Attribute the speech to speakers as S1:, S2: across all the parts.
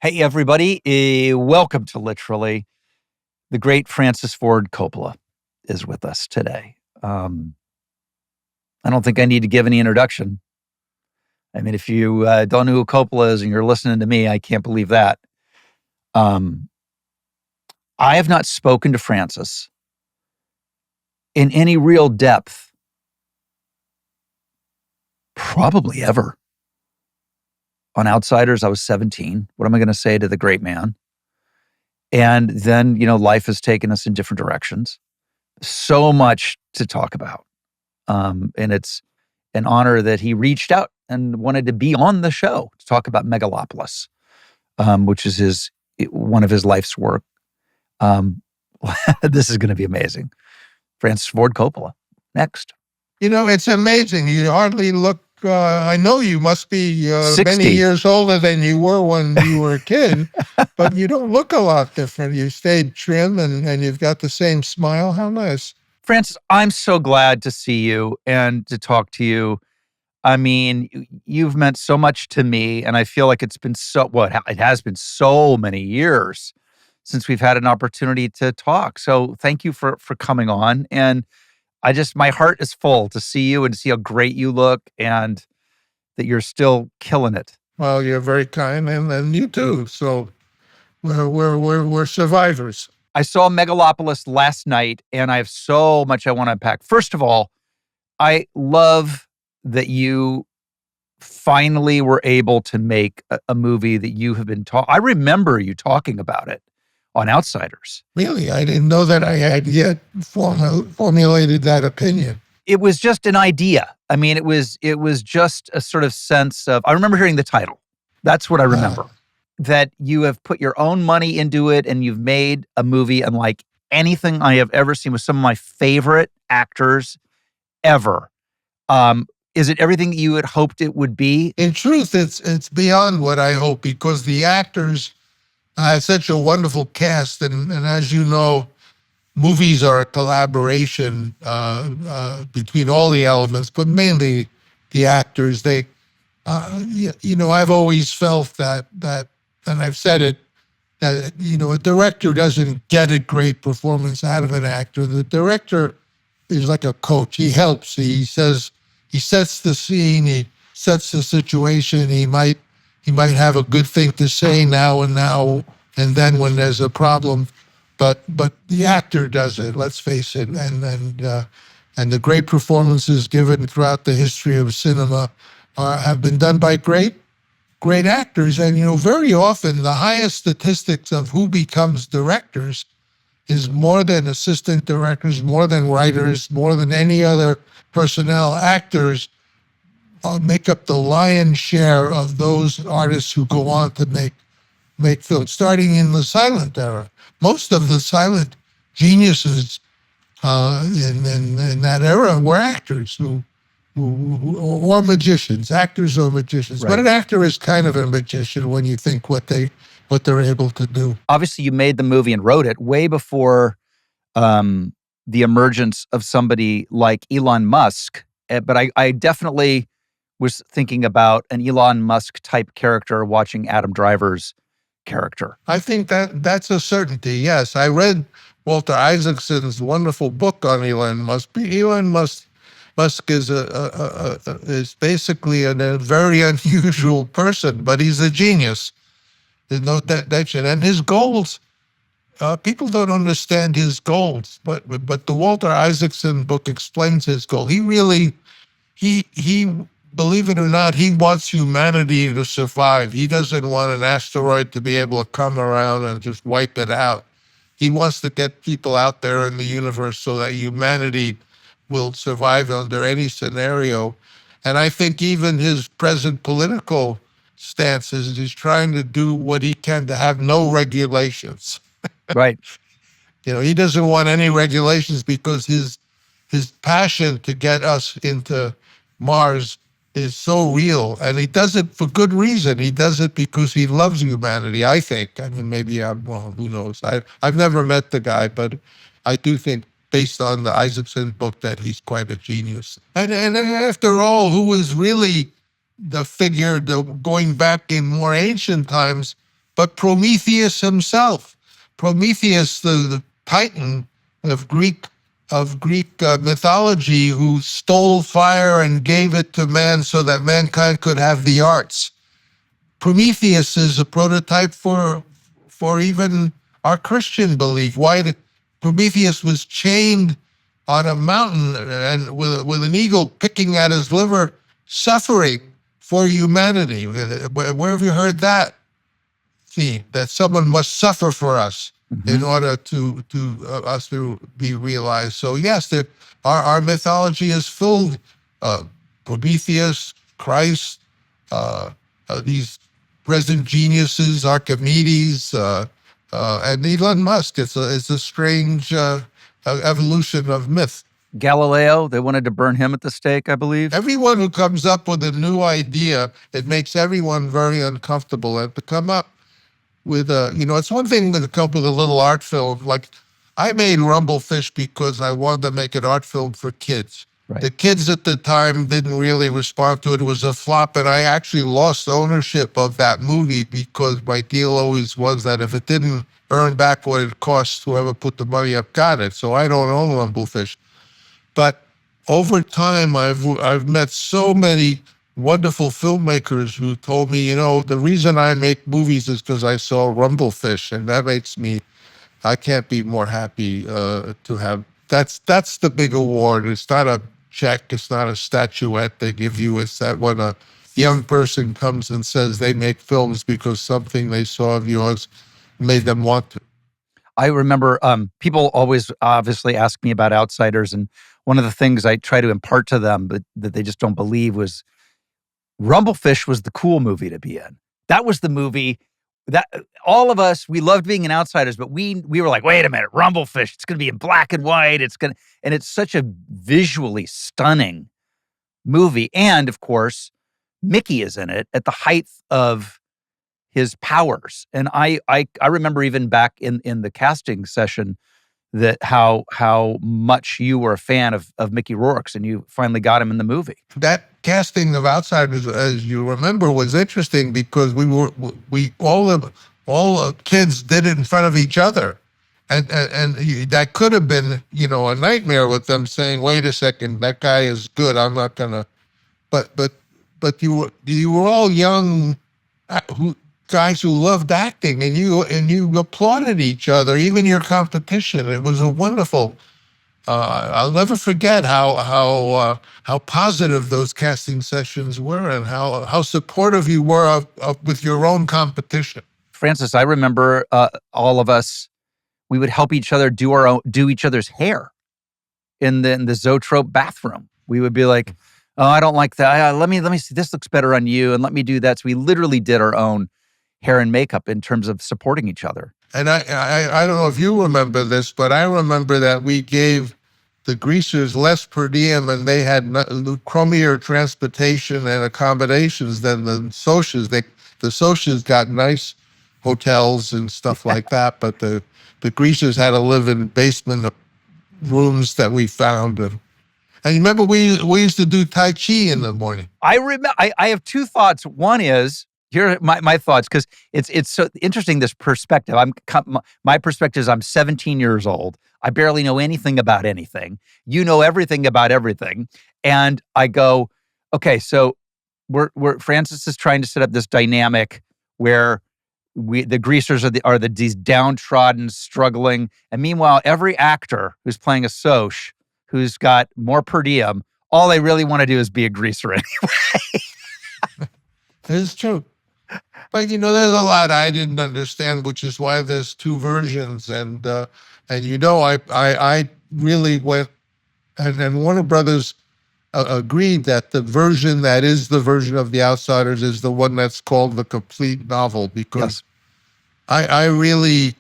S1: Hey, everybody. Welcome to Literally. The great Francis Ford Coppola is with us today. I don't think I need to give any introduction. I mean, if you don't know who Coppola is and you're listening to me, I can't believe that. I have not spoken to Francis in any real depth, probably ever. On Outsiders, I was 17. What am I going to say to the great man? And then, life has taken us in different directions. So much to talk about. And it's an honor that he reached out and wanted to be on the show to talk about Megalopolis, which is one of his life's work. This is going to be amazing. Francis Ford Coppola, next.
S2: It's amazing. You hardly look, I know you must be
S1: 60.
S2: many years older than you were when you were a kid, but you don't look a lot different. You stayed trim and you've got the same smile. How nice.
S1: Francis, I'm so glad to see you and to talk to you. I mean, you've meant so much to me, and I feel like it has been so many years since we've had an opportunity to talk. So thank you for coming on. And my heart is full to see you and see how great you look and that you're still killing it.
S2: Well, you're very kind, and you too. So we're survivors.
S1: I saw Megalopolis last night, and I have so much I want to unpack. First of all, I love that you finally were able to make a movie that you have been I remember you talking about it on Outsiders.
S2: Really? I didn't know that I had yet formulated that opinion.
S1: It was just an idea. I mean, it was just a sort of sense of, I remember hearing the title. That's what I remember. That you have put your own money into it and you've made a movie unlike anything I have ever seen with some of my favorite actors ever. Is it everything that you had hoped it would be?
S2: In truth, it's beyond what I hoped, because the actors have such a wonderful cast, and as you know, movies are a collaboration between all the elements, but mainly the actors. They, I've always felt that, and I've said it, that a director doesn't get a great performance out of an actor. The director is like a coach. He helps. He sets the scene. He sets the situation. He might have a good thing to say now, and then when there's a problem, but the actor does it. Let's face it. And the great performances given throughout the history of cinema have been done by great actors. And very often the highest statistics of who becomes directors is more than assistant directors, more than writers, more than any other personnel. Actors make up the lion's share of those artists who go on to make films. Starting in the silent era, most of the silent geniuses in that era were actors or magicians, actors or magicians.
S1: Right.
S2: But an actor is kind of a magician when you think what they're able to do.
S1: Obviously, you made the movie and wrote it way before the emergence of somebody like Elon Musk. But I definitely was thinking about an Elon Musk type character watching Adam Driver's character.
S2: I think that's a certainty. Yes, I read Walter Isaacson's wonderful book on Elon Musk. Elon Musk is basically a very unusual person, but he's a genius. There's no doubt. And his goals, people don't understand his goals, but the Walter Isaacson book explains his goal. He really, believe it or not, he wants humanity to survive. He doesn't want an asteroid to be able to come around and just wipe it out. He wants to get people out there in the universe so that humanity will survive under any scenario. And I think even his present political stances is trying to do what he can to have no regulations.
S1: Right.
S2: He doesn't want any regulations because his passion to get us into Mars is so real, and he does it for good reason. He does it because he loves humanity, I think. I mean, maybe I'm wrong, who knows? I've never met the guy, but I do think, based on the Isaacson book, that he's quite a genius. And after all, who was really the figure, going back in more ancient times, but Prometheus himself. Prometheus, the titan of Greek mythology, who stole fire and gave it to man so that mankind could have the arts. Prometheus is a prototype for even our Christian belief. Prometheus was chained on a mountain and with an eagle picking at his liver, suffering for humanity. Where have you heard that theme? That someone must suffer for us in order to us to be realized. So yes, our mythology is filled. Prometheus, Christ, these present geniuses, Archimedes, and Elon Musk. It's a strange evolution of myth.
S1: Galileo, they wanted to burn him at the stake, I believe.
S2: Everyone who comes up with a new idea, it makes everyone very uncomfortable. And to come up with it's one thing to come up with a little art film. Like, I made Rumblefish because I wanted to make an art film for kids.
S1: Right.
S2: The kids at the time didn't really respond to it. It was a flop, and I actually lost ownership of that movie because my deal always was that if it didn't earn back what it cost, whoever put the money up got it. So I don't own Rumblefish. But over time, I've met so many wonderful filmmakers who told me, the reason I make movies is because I saw Rumblefish, and that makes me, I can't be more happy to have. That's the big award. It's not a check. It's not a statuette they give you. It's that when a young person comes and says they make films because something they saw of yours made them want to.
S1: I remember people always obviously ask me about Outsiders, and one of the things I try to impart to them, but that they just don't believe, was Rumblefish was the cool movie to be in. That was the movie that all of us, we loved being in Outsiders, but we were like, wait a minute, Rumblefish, it's going to be in black and white. And it's such a visually stunning movie. And of course, Mickey is in it at the height of his powers. And I remember even back in the casting session that how much you were a fan of Mickey Rourke's, and you finally got him in the movie.
S2: That casting of Outsiders, as you remember, was interesting because we all the kids did it in front of each other, and that could have been a nightmare with them saying, "Wait a second, that guy is good. I'm not gonna." But you were all young, guys who loved acting, and you applauded each other, even your competition. It was a wonderful. I'll never forget how positive those casting sessions were, and how supportive you were with your own competition.
S1: Francis, I remember all of us, we would help each other do each other's hair in the Zoetrope bathroom. We would be like, "Oh, I don't like that. Let me see. This looks better on you, and let me do that." So we literally did our own hair and makeup in terms of supporting each other.
S2: And I don't know if you remember this, but I remember that we gave the greasers less per diem, and they had crummier transportation and accommodations than the Socs. The Socs got nice hotels and stuff like that, but the greasers had to live in basement rooms that we found. And remember, we used to do Tai Chi in the morning.
S1: I remember. I have two thoughts. One is, here are my thoughts, because it's so interesting, this perspective. My perspective is I'm 17 years old. I barely know anything about anything. You know everything about everything. And I go, okay, so Francis is trying to set up this dynamic where the greasers are these downtrodden, struggling, and meanwhile, every actor who's playing a Soc, who's got more per diem, all they really want to do is be a greaser anyway.
S2: It's true. But there's a lot I didn't understand, which is why there's two versions. And I really went, and Warner Brothers agreed that the version that is the version of The Outsiders is the one that's called the complete novel, because I really,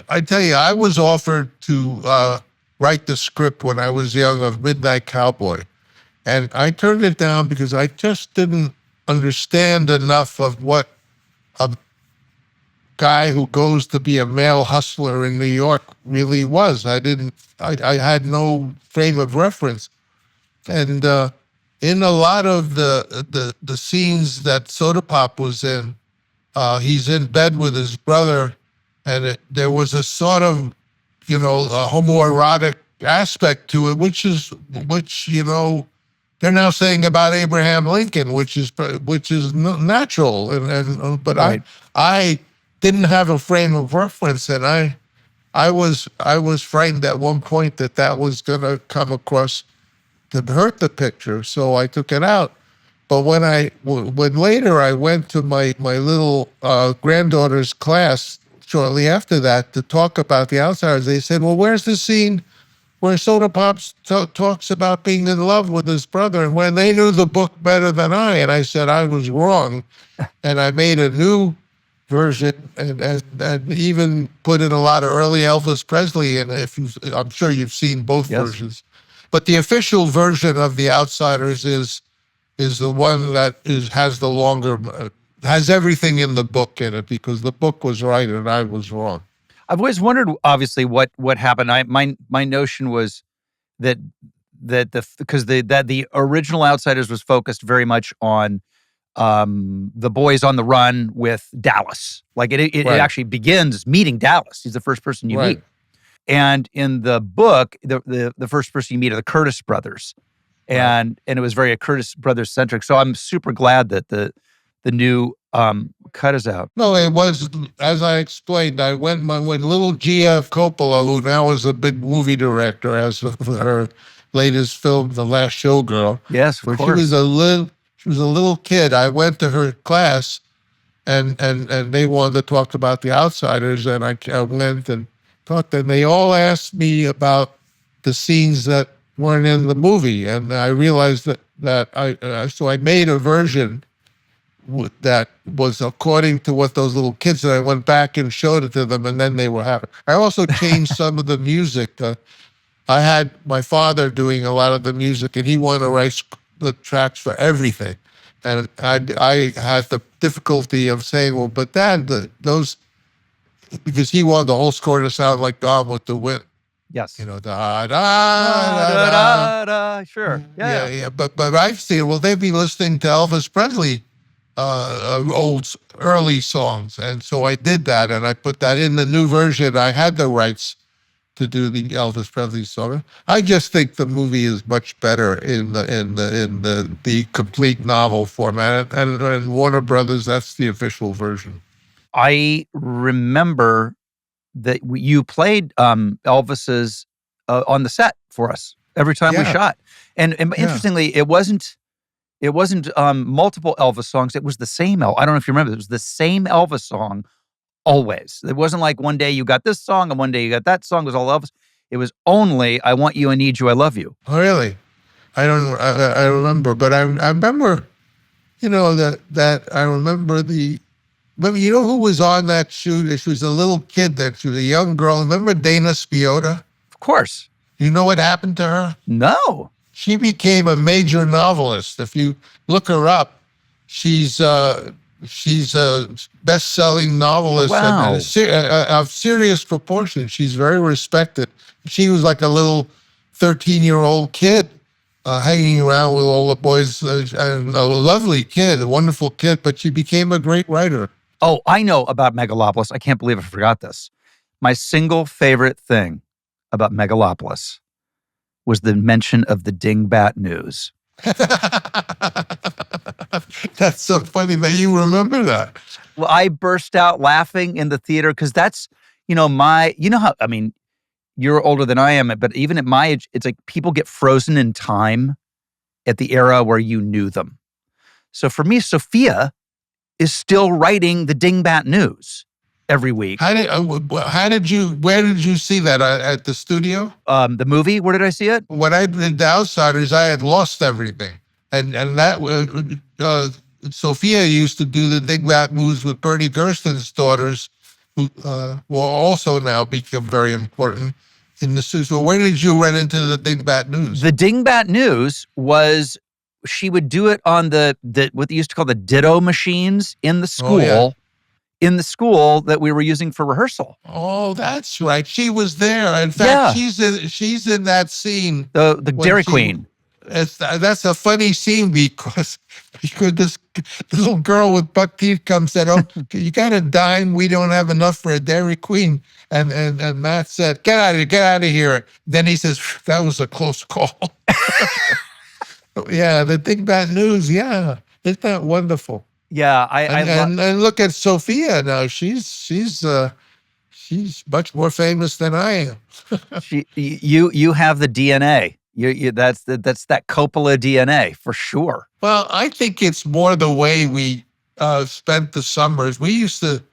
S2: I tell you, I was offered to write the script when I was young of Midnight Cowboy, and I turned it down because I just didn't understand enough of what a guy who goes to be a male hustler in New York really was. I had no frame of reference. And in a lot of the scenes that Soda Pop was in, he's in bed with his brother, and there was a sort of, a homoerotic aspect to it, which they're now saying about Abraham Lincoln, which is natural, but
S1: Right.
S2: I didn't have a frame of reference, and I was frightened at one point that was going to come across to hurt the picture, so I took it out. But when later I went to my little granddaughter's class shortly after that to talk about the outsiders, they said, "Well, where's the scene where Soda Pops talks about being in love with his brother?" And when they knew the book better than and I said I was wrong, and I made a new version and even put in a lot of early Elvis Presley. And I'm sure you've seen both
S1: Yes.
S2: versions, but the official version of The Outsiders is the one that has the longer, has everything in the book in it, because the book was right and I was wrong.
S1: I've always wondered, obviously, what happened. My notion was that the original Outsiders was focused very much on the boys on the run with Dallas. Like it
S2: Right.
S1: actually begins meeting Dallas. He's the first person you
S2: Right.
S1: meet. And in the book, the first person you meet are the Curtis brothers. And it was very Curtis brothers centric. So I'm super glad that the new cut is out.
S2: No, it was, as I explained, I went when little Gia Coppola, who now is a big movie director, as her latest film, The Last Showgirl.
S1: Yes, of
S2: When
S1: course.
S2: she was a little kid, I went to her class, and they wanted to talk about The Outsiders, and I went and talked, and they all asked me about the scenes that weren't in the movie, and I realized so I made a version that was according to what those little kids, and I went back and showed it to them, and then they were happy. I also changed some of the music. I had my father doing a lot of the music, and he wanted to write the tracks for everything. And I had the difficulty of saying, well, but Dad, because he wanted the whole score to sound like Gone with the Wind.
S1: Yes.
S2: Da da da da.
S1: Sure.
S2: Yeah. But I see. Well, they'd be listening to Elvis Presley old early songs, and so I did that, and I put that in the new version. I had the rights to do the Elvis Presley song. I just think the movie is much better in the complete novel format, and Warner Brothers, that's the official version.
S1: I remember that you played Elvis's on the set for us every time we
S2: Yeah.
S1: shot, and interestingly, it wasn't multiple Elvis songs. It was the same. I don't know if you remember. It was the same Elvis song always. It wasn't like one day you got this song and one day you got that song. It was all Elvis. It was only "I Want You, I Need You, I Love You."
S2: Oh, really? I don't. I remember, but I remember, that I remember the. Remember, who was on that shoot? She was a little kid. She was a young girl. Remember Dana Spiotta?
S1: Of course.
S2: You know what happened to her?
S1: No.
S2: She became a major novelist. If you look her up, she's a best-selling novelist.
S1: Wow.
S2: Of serious proportion. She's very respected. She was like a little 13-year-old kid hanging around with all the boys, and a lovely kid, a wonderful kid, but she became a great writer.
S1: Oh, I know about Megalopolis. I can't believe I forgot this. My single favorite thing about Megalopolis was the mention of the Dingbat news.
S2: That's so funny that you remember that.
S1: Well, I burst out laughing in the theater because that's, you're older than I am, but even at my age, it's like people get frozen in time at the era where you knew them. So for me, Sophia is still writing the Dingbat news every week.
S2: Where did you see that? At the studio?
S1: The movie, where did I see it?
S2: When I did The Outsiders, I had lost everything. And that Sophia used to do the Dingbat news with Bernie Gersten's daughters, who will also now become very important in the studio. So where did you run into the Dingbat news?
S1: The Dingbat news was, she would do it on the what they used to call the ditto machines in the school.
S2: Oh, yeah.
S1: In the school that we were using for rehearsal.
S2: Oh, that's right. She was there. In fact, she's in that scene.
S1: The Dairy Queen.
S2: That's a funny scene because this little girl with buck teeth comes and, oh, you got a dime? We don't have enough for a Dairy Queen. And Matt said, get out of here. Then he says, that was a close call. Yeah, the big bad news. Yeah, isn't that wonderful?
S1: Yeah, I love.
S2: And look at Sophia now. She's much more famous than I am.
S1: You have the DNA. That's that Coppola DNA for sure.
S2: Well, I think it's more the way we spent the summers. We used to,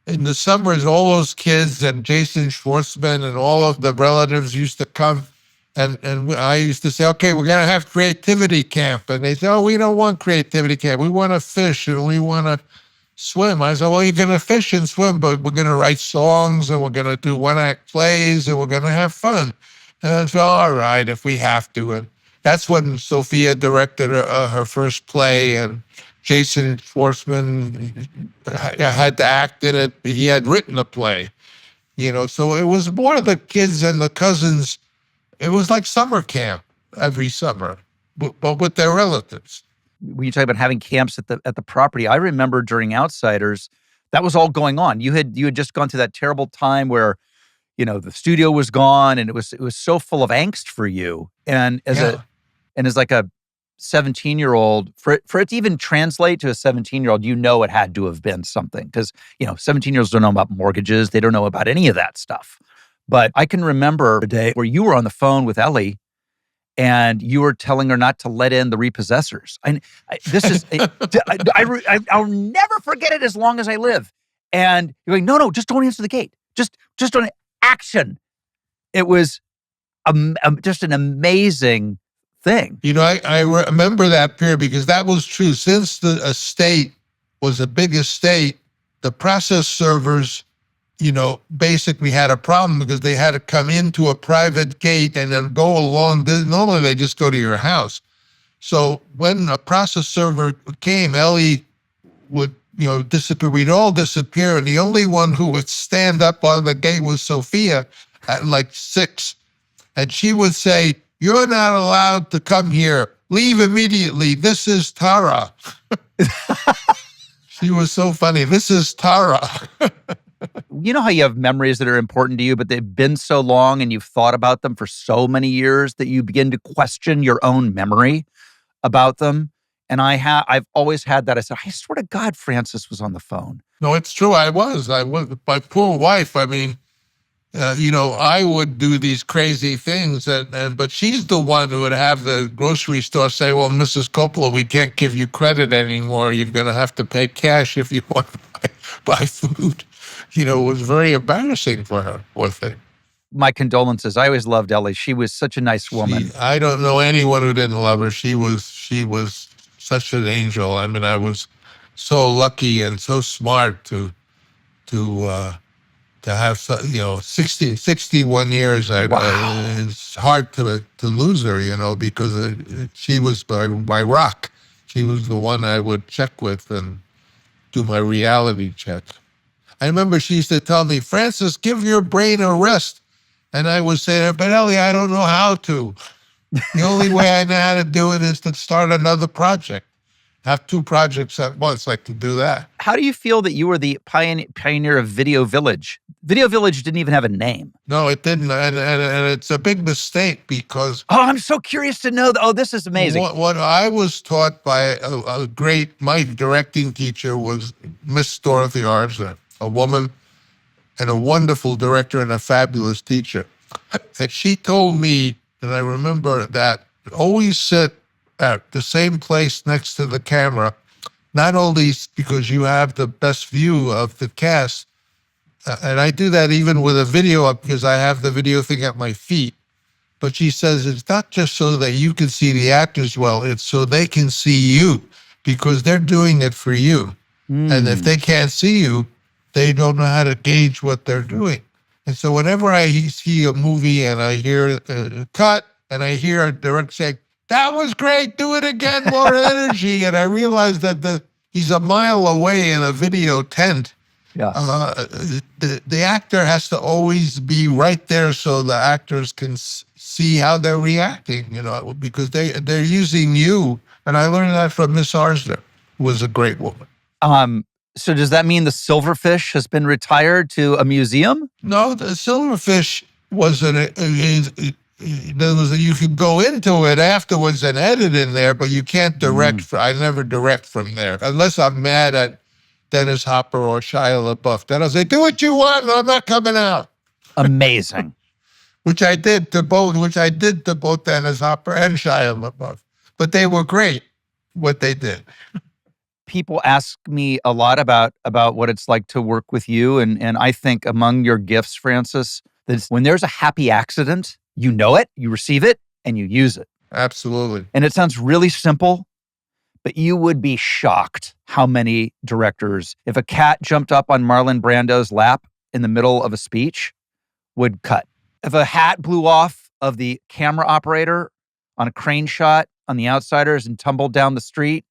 S2: in the summers, all those kids and Jason Schwartzman and all of the relatives used to come. And I used to say, okay, we're going to have creativity camp. And they say, oh, we don't want creativity camp. We want to fish and we want to swim. I said, well, you're going to fish and swim, but we're going to write songs and we're going to do one-act plays and we're going to have fun. And I said, all right, if we have to. And that's when Sophia directed her first play, and Jason Schwartzman had to act in it. He had written a play, so it was more the kids and the cousins. It was like summer camp every summer, but with their relatives.
S1: When you talk about having camps at the property, I remember during Outsiders, that was all going on. You had just gone through that terrible time where, the studio was gone, and it was so full of angst for you. And as like a 17-year-old, for it to even translate to a 17-year-old, it had to have been something, because 17-year-olds don't know about mortgages, they don't know about any of that stuff. But I can remember a day where you were on the phone with Ellie, and you were telling her not to let in the repossessors. I'll never forget it as long as I live. And you're going, no, just don't answer the gate. Just don't action. It was just an amazing thing.
S2: I remember that period because that was true. Since the estate was a big estate, the process servers, basically had a problem because they had to come into a private gate and then go along. Normally they just go to your house. So when a process server came, Ellie would, disappear. We'd all disappear. And the only one who would stand up on the gate was Sophia at like 6. And she would say, you're not allowed to come here. Leave immediately. This is Tara. She was so funny. This is Tara.
S1: You know how you have memories that are important to you, but they've been so long and you've thought about them for so many years that you begin to question your own memory about them. And I've always had that. I said, I swear to God, Francis was on the phone.
S2: No, it's true. I was. My poor wife. I mean, I would do these crazy things, but she's the one who would have the grocery store say, well, Mrs. Coppola, we can't give you credit anymore. You're going to have to pay cash if you want to buy food. It was very embarrassing for her, poor thing.
S1: My condolences. I always loved Ellie. She was such a nice woman.
S2: I don't know anyone who didn't love her. She was such an angel. I mean, I was so lucky and so smart to have 61 years.
S1: Wow.
S2: It's hard to lose her, because she was my rock. She was the one I would check with and do my reality check. I remember she used to tell me, Francis, give your brain a rest. And I would say to her, but Ellie, I don't know how to. The only way I know how to do it is to start another project. Have 2 projects at once, like to do that.
S1: How do you feel that you were the pioneer of Video Village? Video Village didn't even have a name.
S2: No, it didn't. And it's a big mistake because...
S1: Oh, I'm so curious to know. This is amazing.
S2: What I was taught by my directing teacher was Miss Dorothy Armstrong, a woman and a wonderful director and a fabulous teacher. And she told me, and I remember that, always sit at the same place next to the camera, not only because you have the best view of the cast, and I do that even with a video up because I have the video thing at my feet, but she says it's not just so that you can see the actors well, it's so they can see you because they're doing it for you. And if they can't see you, they don't know how to gauge what they're doing. And so whenever I see a movie and I hear a cut and I hear a director say, that was great, do it again, more energy. And I realized that he's a mile away in a video tent
S1: Yeah.
S2: The actor has to always be right there so the actors can see how they're reacting, because they're using you. And I learned that from Miss Arsner, who was a great woman.
S1: So does that mean the silverfish has been retired to a museum?
S2: No, the silverfish was you could go into it afterwards and edit in there, but you can't direct. I never direct from there unless I'm mad at Dennis Hopper or Shia LaBeouf. Then I'll say, "Do what you want. I'm not coming out."
S1: Amazing.
S2: Which I did to both. Which I did to both Dennis Hopper and Shia LaBeouf. But they were great. What they did.
S1: People ask me a lot about what it's like to work with you, and I think among your gifts, Francis, that when there's a happy accident, you know it, you receive it, and you use it.
S2: Absolutely.
S1: And it sounds really simple, but you would be shocked how many directors, if a cat jumped up on Marlon Brando's lap in the middle of a speech, would cut. If a hat blew off of the camera operator on a crane shot on The Outsiders and tumbled down the street,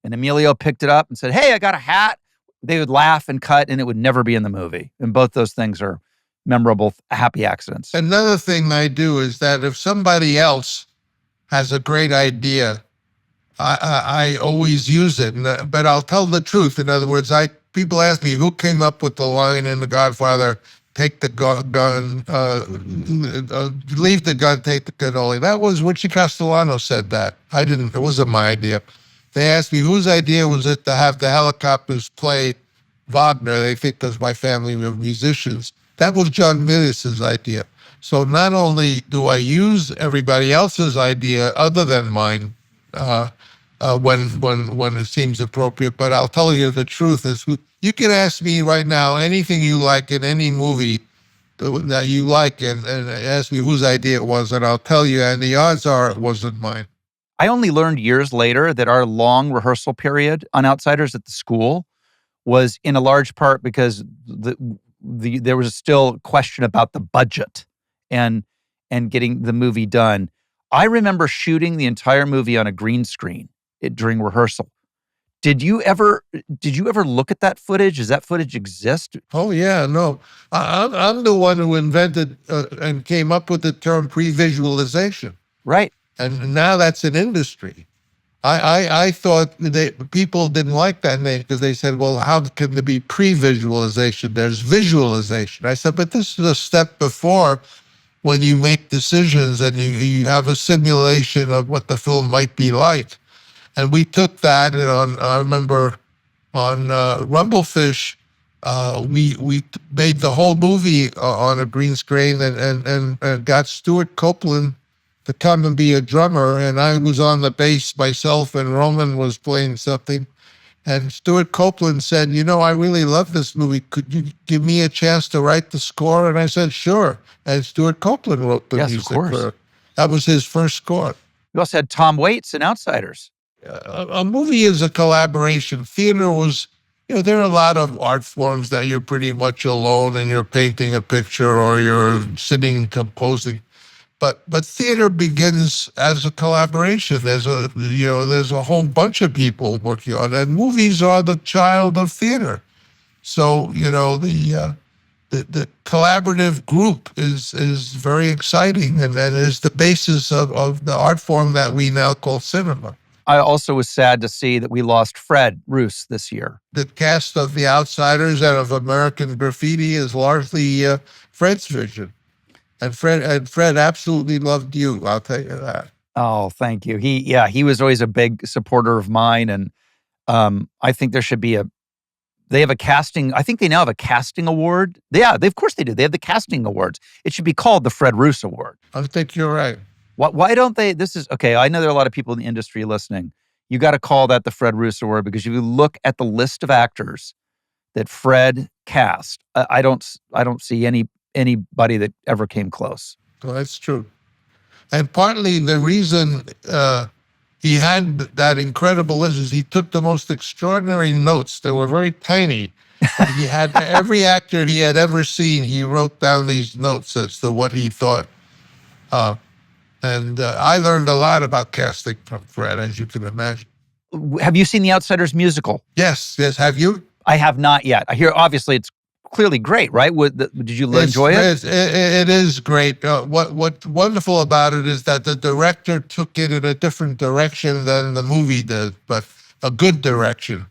S1: and Emilio picked it up and said, "Hey, I got a hat," they would laugh and cut, and it would never be in the movie. And both those things are memorable, happy accidents.
S2: Another thing I do is that if somebody else has a great idea, I always use it, but I'll tell the truth. In other words, people ask me who came up with the line in The Godfather, "Take the gun, leave the gun, take the cannoli." That was Richie Castellano said that. I didn't. It wasn't my idea. They asked me whose idea was it to have the helicopters play Wagner. They think because my family were musicians. That was John Milius's idea. So not only do I use everybody else's idea other than mine when it seems appropriate, but I'll tell you the truth is you can ask me right now anything you like in any movie that you like and ask me whose idea it was, and I'll tell you, and the odds are it wasn't mine.
S1: I only learned years later that our long rehearsal period on Outsiders at the school was in a large part because there was still a question about the budget and getting the movie done. I remember shooting the entire movie on a green screen during rehearsal. Did you ever look at that footage? Does that footage exist?
S2: Oh yeah, no. I'm the one who invented and came up with the term previsualization.
S1: Right.
S2: And now that's an industry. I thought people didn't like that name because they said, well, how can there be pre-visualization? There's visualization. I said, but this is a step before when you make decisions and you have a simulation of what the film might be like. And we took that, and I remember on Rumblefish, we made the whole movie on a green screen and got Stuart Copeland to come and be a drummer, and I was on the bass myself, and Roman was playing something. And Stuart Copeland said, I really love this movie. Could you give me a chance to write the score? And I said, sure. And Stuart Copeland wrote the music.
S1: Of course.
S2: That was his first score.
S1: You also had Tom Waits in Outsiders.
S2: A movie is a collaboration. Theater was, there are a lot of art forms that you're pretty much alone and you're painting a picture or you're sitting composing. But theater begins as a collaboration. There's a whole bunch of people working on it. And movies are the child of theater. So, the collaborative group is very exciting and is the basis of the art form that we now call cinema.
S1: I also was sad to see that we lost Fred Roose this year.
S2: The cast of The Outsiders and of American Graffiti is largely Fred's vision. And Fred absolutely loved you, I'll tell you that.
S1: Oh, thank you. He was always a big supporter of mine. And I think there should be they have a casting, I think they now have a casting award. Yeah, of course they do. They have the casting awards. It should be called the Fred Roose Award.
S2: I think you're right.
S1: Why don't they, okay, I know there are a lot of people in the industry listening. You got to call that the Fred Roose Award because if you look at the list of actors that Fred cast, I don't see anybody that ever came close.
S2: Well, that's true. And partly the reason he had that incredible list is he took the most extraordinary notes. They were very tiny. He had every actor he had ever seen, he wrote down these notes as to what he thought. And I learned a lot about casting from Fred, as you can imagine.
S1: Have you seen The Outsiders musical?
S2: Yes. Have you?
S1: I have not yet. I hear obviously it's clearly great, right? Did you enjoy it?
S2: It is great. What's wonderful about it is that the director took it in a different direction than the movie did, but a good direction.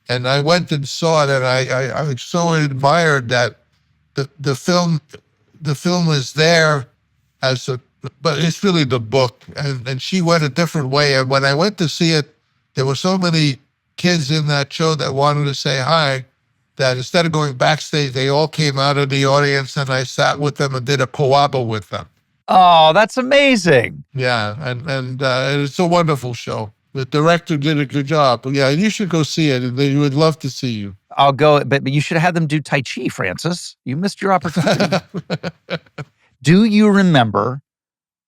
S2: And I went and saw it, and I so admired that the film is there as a, but it's really the book, and she went a different way. And when I went to see it, there were so many kids in that show that wanted to say hi, that instead of going backstage, they all came out of the audience, and I sat with them and did a powwow with them.
S1: Oh, that's amazing.
S2: Yeah, and it's a wonderful show. The director did a good job. Yeah, you should go see it. They would love to see you.
S1: I'll go, but you should have had them do Tai Chi, Francis. You missed your opportunity. Do you remember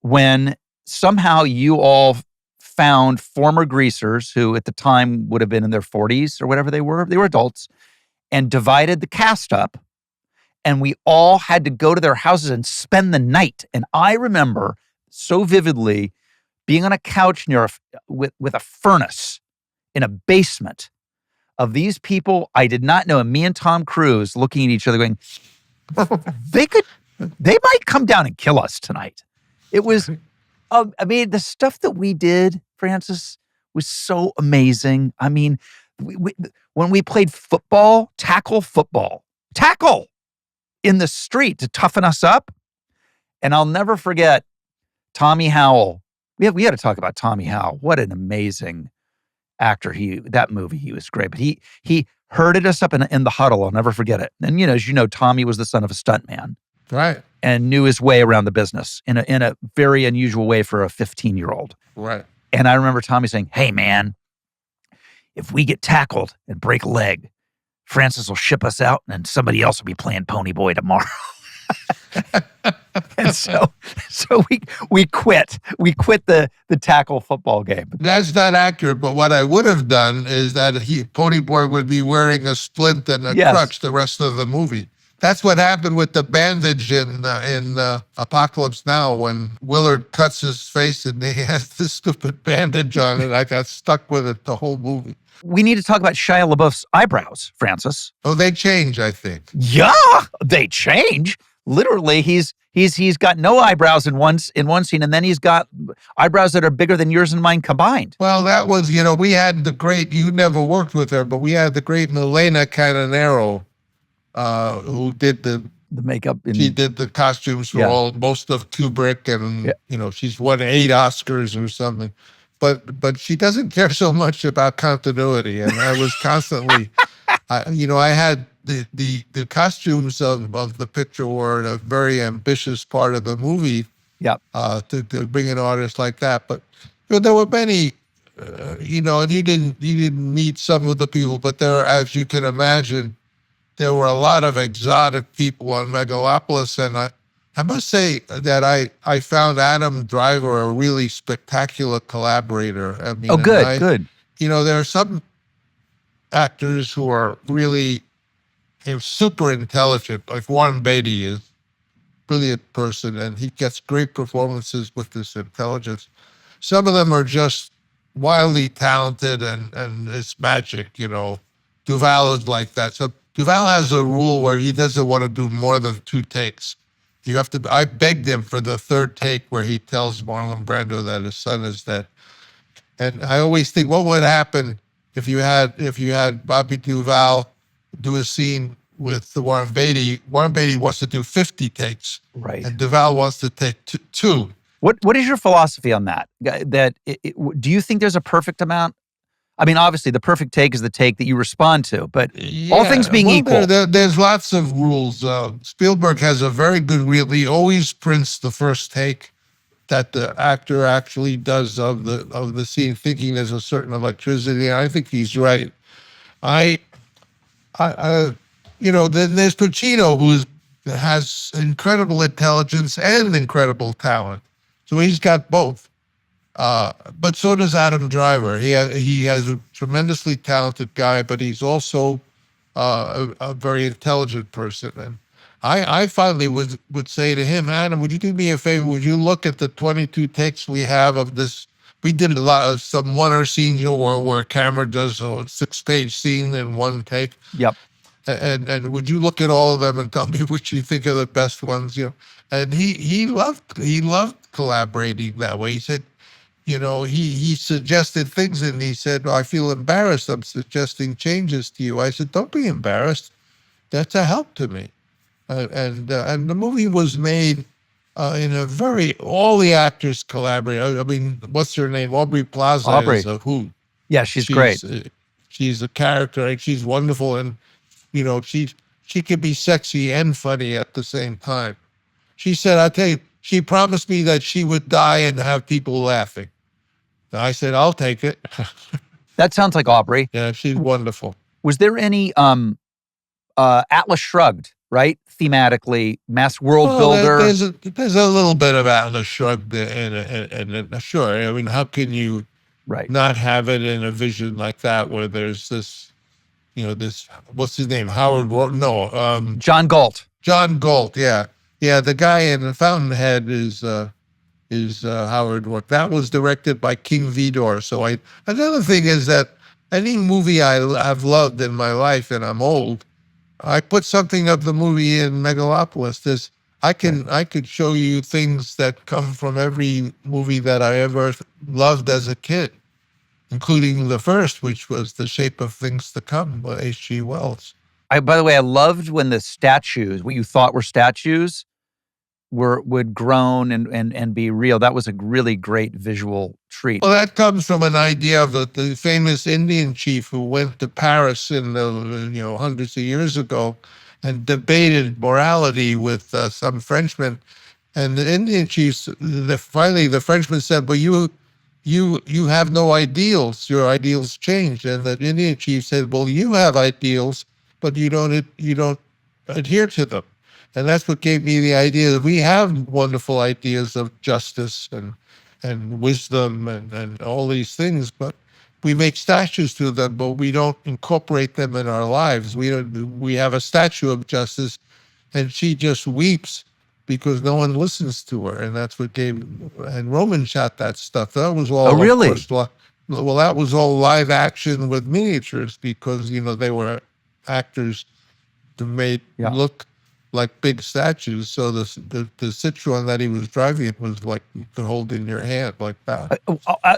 S1: when somehow you all found former greasers who at the time would have been in their 40s or whatever they were adults, and divided the cast up, and we all had to go to their houses and spend the night? And I remember so vividly being on a couch with a furnace in a basement of these people I did not know, and me and Tom Cruise looking at each other going, they might come down and kill us tonight. It was, I mean, the stuff that we did, Francis, was so amazing. I mean, when we played football in the street to toughen us up. And I'll never forget Tommy Howell. We had to talk about Tommy Howell. What an amazing actor. That movie, he was great. But he herded us up in the huddle. I'll never forget it. And as you know, Tommy was the son of a stuntman.
S2: Right.
S1: And knew his way around the business in a very unusual way for a 15-year-old.
S2: Right.
S1: And I remember Tommy saying, "Hey man, if we get tackled and break a leg, Francis will ship us out and somebody else will be playing Pony Boy tomorrow." And so we quit. We quit the tackle football game.
S2: That's not accurate, but what I would have done is that Pony Boy would be wearing a splint and a crutch the rest of the movie. That's what happened with the bandage in Apocalypse Now, when Willard cuts his face and he has this stupid bandage on it. I got stuck with it the whole movie.
S1: We need to talk about Shia LaBeouf's eyebrows, Francis.
S2: Oh, they change, I think.
S1: Yeah, they change. Literally, he's got no eyebrows in one scene, and then he's got eyebrows that are bigger than yours and mine combined.
S2: Well, that was, we had the great, you never worked with her, but we had the great Milena Canonero, who did the
S1: makeup.
S2: She did the costumes for most of Kubrick, and she's won 8 Oscars or something. But she doesn't care so much about continuity, and I was constantly, I had the costumes of the picture were a very ambitious part of the movie.
S1: Yeah.
S2: To bring an artist like that, but there were many, and you didn't meet some of the people, but there, as you can imagine, there were a lot of exotic people on Megalopolis, and I must say that I found Adam Driver a really spectacular collaborator. I mean,
S1: good.
S2: There are some actors who are really super intelligent, like Warren Beatty is a brilliant person, and he gets great performances with this intelligence. Some of them are just wildly talented, and it's magic, Duvall is like that. So Duvall has a rule where he doesn't want to do more than 2 takes. I begged him for the 3rd take where he tells Marlon Brando that his son is dead. And I always think, what would happen if you had Bobby Duvall do a scene with Warren Beatty? Warren Beatty wants to do 50 takes.
S1: Right.
S2: And Duvall wants to take 2.
S1: What is your philosophy on that? Do you think there's a perfect amount? I mean, obviously, the perfect take is the take that you respond to, but all things being equal.
S2: There's lots of rules. Spielberg has a very good rule. He always prints the first take that the actor actually does of the scene, thinking there's a certain electricity. I think he's right. Then there's Pacino, who has incredible intelligence and incredible talent. So he's got both. But so does Adam Driver. He has a tremendously talented guy, but he's also a very intelligent person. And I finally would say to him, Adam, would you do me a favor? Would you look at the 22 takes we have of this we did a lot of some one-er scenes, where a camera does a 6-page scene in one take.
S1: Yep.
S2: And would you look at all of them and tell me which you think are the best ones? And he loved collaborating that way. He said, he suggested things, and he said, "Well, I feel embarrassed. I'm suggesting changes to you." I said, "Don't be embarrassed. That's a help to me." And the movie was made in a all the actors collaborate. I mean, what's her name? Aubrey Plaza
S1: Aubrey.
S2: is a hoot.
S1: Yeah, she's great.
S2: She's a character, and she's wonderful. And she can be sexy and funny at the same time. She said, "I tell you," she promised me that she would die and have people laughing. And I said, "I'll take it."
S1: That sounds like Aubrey.
S2: Yeah, she's wonderful.
S1: Was there any Atlas Shrugged, right? Thematically, mass world builder.
S2: There's a little bit of Atlas Shrugged and sure. I mean, how can you not have it in a vision like that where there's this, this, what's his name?
S1: John Galt.
S2: John Galt, yeah. Yeah, the guy in the Fountainhead is Howard Rourke. That was directed by King Vidor. So another thing is that any movie I've loved in my life, and I'm old, I put something of the movie in Megalopolis. I could show you things that come from every movie that I ever loved as a kid, including the first, which was The Shape of Things to Come by H.G. Wells.
S1: By the way, I loved when the statues, what you thought were statues, would groan and be real. That was a really great visual treat.
S2: Well, that comes from an idea of the famous Indian chief who went to Paris in the hundreds of years ago and debated morality with some Frenchmen. And the Indian chiefs, finally the Frenchman said, "But you have no ideals. Your ideals changed." And the Indian chief said, "Well, you have ideals, but you don't adhere to them." And that's what gave me the idea that we have wonderful ideas of justice and wisdom and all these things, but we make statues to them, but we don't incorporate them in our lives. We have a statue of justice, and she just weeps because no one listens to her, and that's what and Roman shot that stuff. That was all.
S1: Oh, really?
S2: Of course, well, that was all live action with miniatures because they were actors that made look like big statues. So the Citron that he was driving was like you could hold in your hand like that.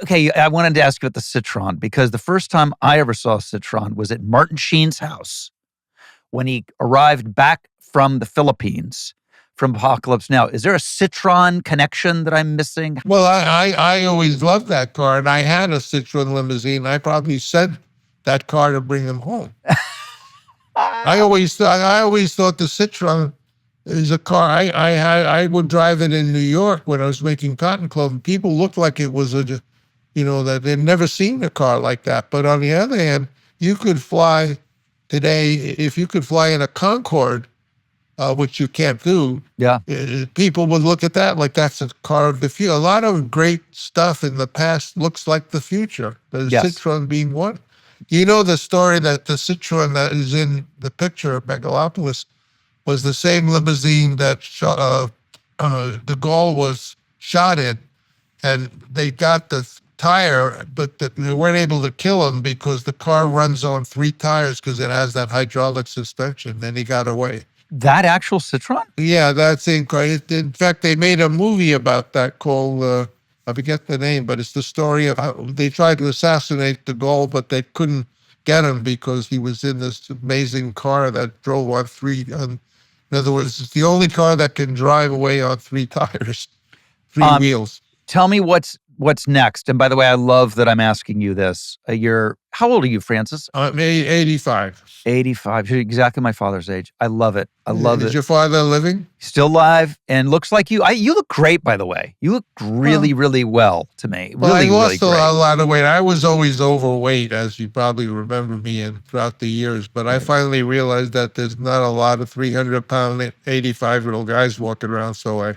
S1: Okay, I wanted to ask you about the Citron because the first time I ever saw Citron was at Martin Sheen's house when he arrived back from the Philippines from Apocalypse Now. Is there a Citron connection that I'm missing?
S2: Well, I always loved that car, and I had a Citron limousine. I probably sent that car to bring him home. I always thought the Citron is a car. I would drive it in New York when I was making cotton clothing. People looked like it was that they'd never seen a car like that. But on the other hand, you could fly today, if you could fly in a Concorde, which you can't do.
S1: Yeah.
S2: People would look at that like that's a car of the future. A lot of great stuff in the past looks like the future. The Citron being one. You know the story that the Citron that is in the picture of Megalopolis was the same limousine that de Gaulle was shot in, and they got the tire, but they weren't able to kill him because the car runs on 3 tires because it has that hydraulic suspension. Then he got away.
S1: That actual Citron?
S2: Yeah, that's incredible. In fact, they made a movie about that called, I forget the name, but it's the story of how they tried to assassinate de Gaulle, but they couldn't get him because he was in this amazing car that drove on 3. In other words, it's the only car that can drive away on 3 tires, 3 wheels.
S1: Tell me what's next. And by the way, I love that I'm asking you this. How old are you, Francis?
S2: I'm 85.
S1: 85. You're exactly my father's age. I love it. I love it.
S2: Is your father living?
S1: Still alive and looks like you. You look great, by the way. You look really, really well to me.
S2: Well,
S1: really,
S2: I lost
S1: really
S2: a lot of weight. I was always overweight, as you probably remember me throughout the years. But I finally realized that there's not a lot of 300-pound, 85-year-old guys walking around. So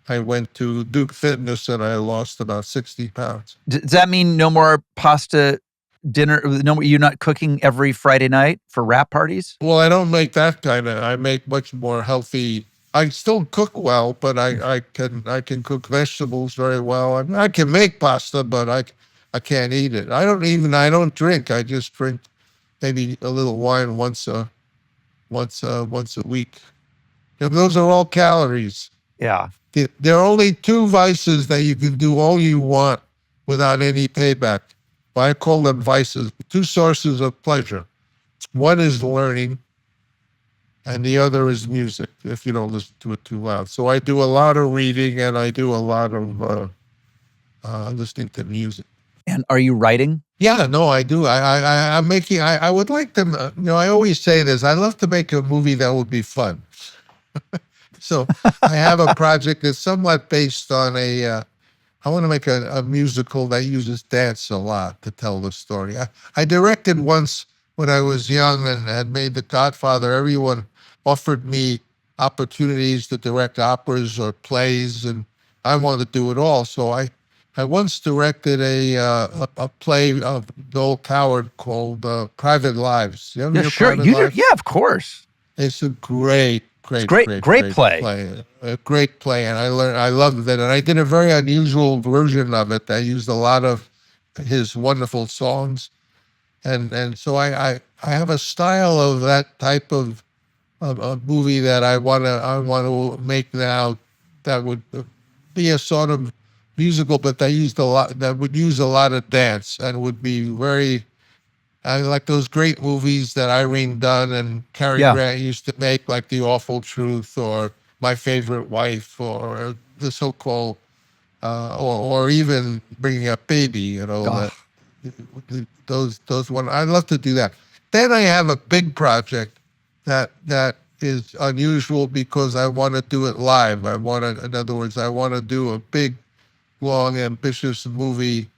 S2: I went to Duke Fitness and I lost about 60 pounds.
S1: Does that mean no more pasta dinner? No, you're not cooking every Friday night for wrap parties?
S2: Well, I don't make that kind of. I make much more healthy I still cook well, but I can cook vegetables very well. I can make pasta, but I can't eat it. I don't drink. I just drink maybe a little wine once a week. If those are all calories.
S1: Yeah.
S2: There are only two vices that you can do all you want without any payback. I call them vices, two sources of pleasure. One is learning, and the other is music, if you don't listen to it too loud. So I do a lot of reading, and I do a lot of listening to music.
S1: And are you writing?
S2: Yeah, no, I do. I'm making. I would like to. I always say this. I love to make a movie that would be fun. So I have a project that's somewhat based on I want to make a musical that uses dance a lot to tell the story. I directed once when I was young and had made The Godfather. Everyone offered me opportunities to direct operas or plays, and I wanted to do it all. So I once directed a play of Noel Coward called Private Lives. You ever
S1: Yeah,
S2: hear
S1: sure.
S2: Private
S1: You do.
S2: Lives?
S1: Yeah, of course.
S2: It's a great
S1: Great play.
S2: A great play, and I loved it, and I did a very unusual version of it that used a lot of his wonderful songs, and so I have a style of that type of a movie that I want to make now that would be a sort of musical, but that would use a lot of dance and would be very. I like those great movies that Irene Dunn and Cary
S1: Yeah.
S2: Grant used to make, like The Awful Truth or My Favorite Wife or the so-called, or even Bringing Up Baby. You know,
S1: Oh,
S2: those one. I love to do that. Then I have a big project that is unusual because I want to do it live. In other words, I want to do a big, long, ambitious movie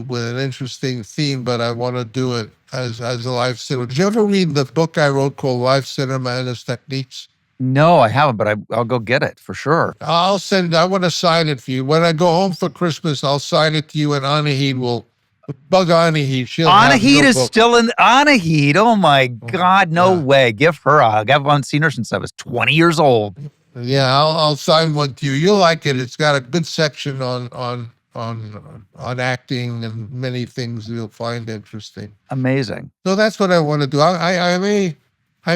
S2: with an interesting theme, but I want to do it as a live cinema. Did you ever read the book I wrote called Live Cinema and Its Techniques?
S1: no, I haven't, but I'll go get it for sure.
S2: I want to sign it for you. When I go home for Christmas, I'll sign it to you, and Anahid will, bug Anahid. She'll have
S1: Anahid
S2: your
S1: is
S2: book.
S1: still in Anahid. Oh my God, no
S2: Yeah.
S1: way. Give her a hug. I haven't seen her since I was 20 years old.
S2: Yeah, I'll sign one to you. You'll like it. It's got a good section on acting and many things you'll find interesting.
S1: Amazing.
S2: So that's what I want to do. I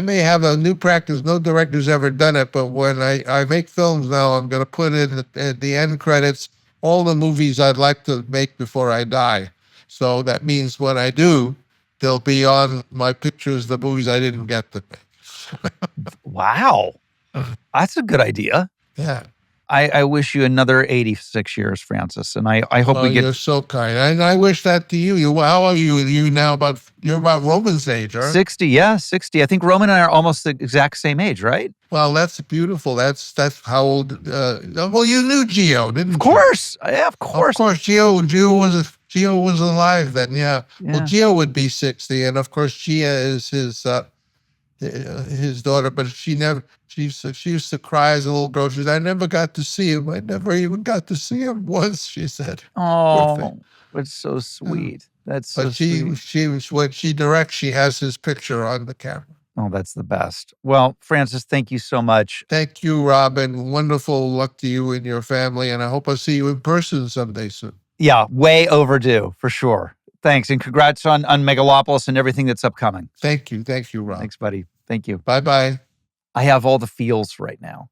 S2: may have a new practice. No director's ever done it, but when I make films now, I'm going to put in at the end credits all the movies I'd like to make before I die. So that means when I do, they'll be on my pictures, the movies I didn't get to make.
S1: Wow. That's a good idea.
S2: Yeah.
S1: I wish you another 86 years, Francis. And I hope we get.
S2: You're so kind. And I wish that to you. How are you? You're about Roman's age, right?
S1: 60. Yeah, 60. I think Roman and I are almost the exact same age, right?
S2: Well, that's beautiful. That's how old. Well, you knew Gio, didn't you?
S1: Of course. Yeah, of course.
S2: Of course, Gio was alive then. Yeah. Well, Gio would be 60, and of course, Gia is his daughter, but she used to cry as a little girl. She said, I never got to see him. I never even got to see him once, she said.
S1: Oh, it's so sweet. That's so sweet.
S2: When she directs, she has his picture on the camera.
S1: Oh, that's the best. Well, Francis, thank you so much.
S2: Thank you, Robin. Wonderful luck to you and your family, and I hope I see you in person someday soon.
S1: Yeah, way overdue, for sure. Thanks, and congrats on Megalopolis and everything that's upcoming.
S2: Thank you, Rob.
S1: Thanks, buddy. Thank you.
S2: Bye-bye.
S1: I have all the feels right now.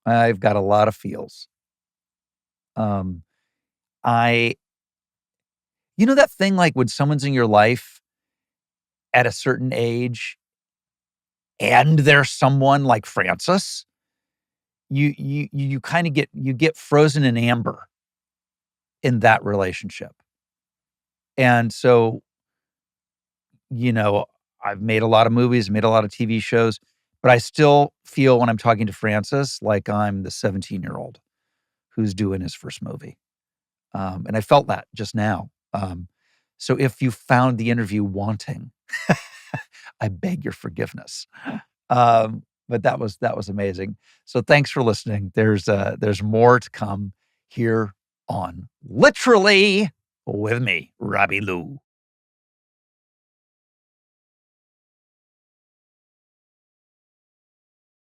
S1: I've got a lot of feels. You know that thing like when someone's in your life at a certain age and there's someone like Francis, you kind of get frozen in amber in that relationship. And so, I've made a lot of movies, made a lot of TV shows, but I still feel when I'm talking to Francis like I'm the 17-year-old who's doing his first movie. And I felt that just now. So if you found the interview wanting, I beg your forgiveness. But that was amazing. So thanks for listening. There's more to come here on Literally with me, Robbie Lowe.